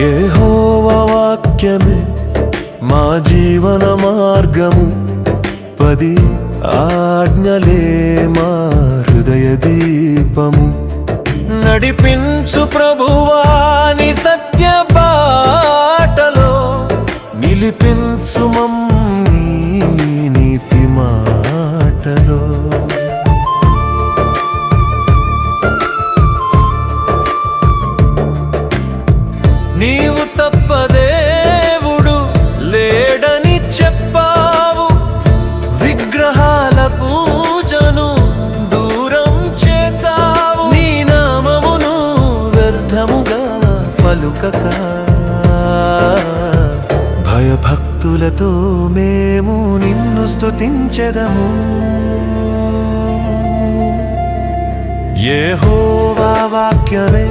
యెహోవా వాక్యమే మా జీవన మార్గము, 10 ఆజ్ఞలే మా హృదయ దీపము. నడిపించు ప్రభువా నీ సత్య బాటలో, నిలిపించు మమ్ము నీతి మాటలో. నీవు తప్ప దేవుడు లేడని చెప్పావు, విగ్రహాల పూజను దూరం చేసావు. నీ నామమును వ్యర్థముగా పలుకక, భయభక్తులతో మేము నిన్ను స్తుతించెదము. యెహోవా వాక్యమే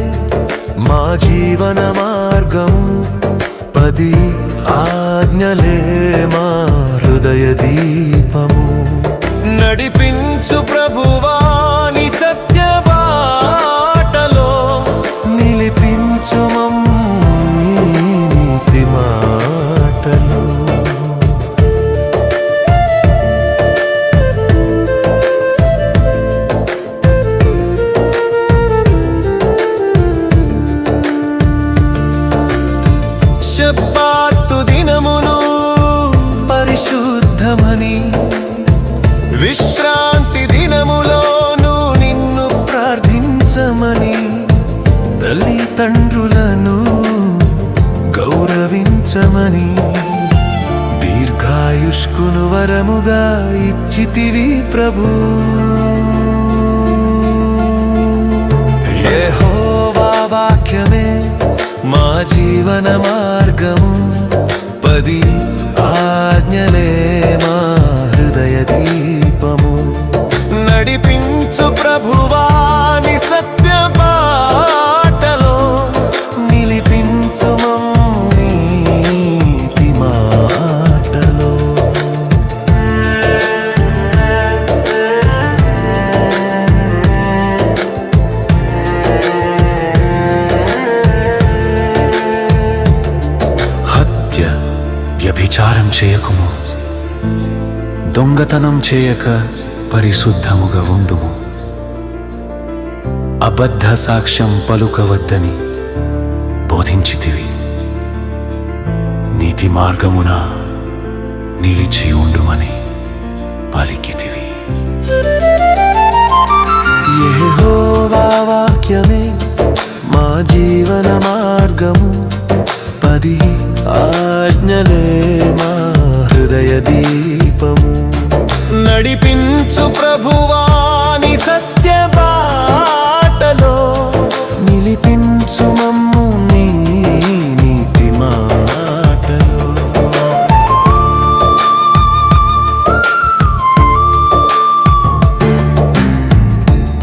మా జీవన మార్గము, 10 ఆజ్ఞలే మా హృదయ దీపము. నడిపించు ప్రభువా నీ సత్య బాటలో, నిలిపించు మమ్ము నీతి మాటలో. శబ్బాతు దినమును పరిశుద్ధమని, విశ్రాంతి దినములోను నిన్ను ప్రార్థించమని, తల్లిదండ్రులను గౌరవించమని, దీర్ఘాయుష్కును వరముగా ఇచ్చితివి ప్రభు. యెహోవా వాక్యమే మా జీవన మార్గము, 10 ఆజ్ఞలే మా హృదయ దీపము. నడిపించు ప్రభువా నీ సత్య బాటలో, నిలిపించు మమ్ము నీతి మాటలో. వ్యభిచారం చేయకుము, దొంగతనం చేయక పరిశుద్ధముగా ఉండుము, అబద్ధ సాక్ష్యం పలుకవద్దని బోధించితివి, నీతి మార్గమున నిలిచి ఉండుమని పలికితివి. యెహోవా వాక్యమే మా జీవన మార్గము, 10 ఆజ్ఞలే మా హృదయ దీపము. నడిపించు ప్రభువా నీ సత్య బాటలో, నిలిపించు మమ్ము నీతి మాటలో.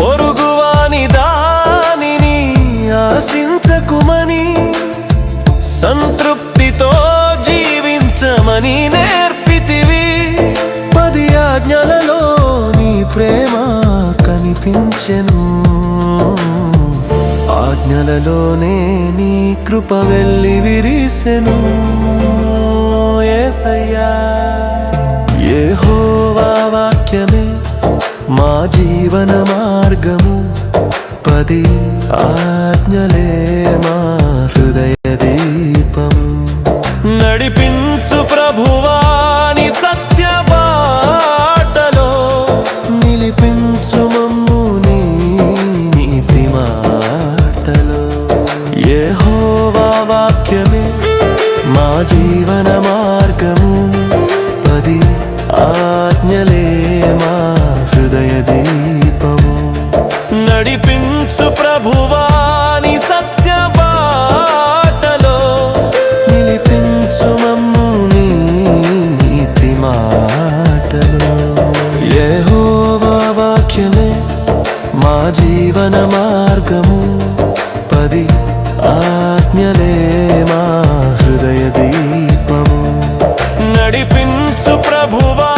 పొరుగువాని దానిని ఆశించకుమని, సంతృప్తితో జీవించమని నేర్పితివి. 10 ఆజ్ఞలలో నీ ప్రేమ కనిపించెను, ఆజ్ఞలలోనే నీ కృప వెళ్ళి విరిసెను. యేసయ్యా యెహోవా వాక్యమే మా జీవన మార్గము, 10 ఆజ్ఞలే మా హృదయ దీపము. నడిపించు ప్రభువా నీ సత్య బాటలో, నిలిపించు మమ్ము నీతి మాటలో. యెహోవా వాక్యమే మా జీవన మార్గము, 10 ఆజ్ఞలే మా హృదయ దీపము. నడిపించు ప్రభువా నీ సత్య బాటలో, నిలిపించు మమ్ము నీతి మాటలో. యెహోవా వాక్యమే మా జీవన మార్గము, 10 ఆజ్ఞలే మా హృదయ దీపము. నడిపించు ప్రభువా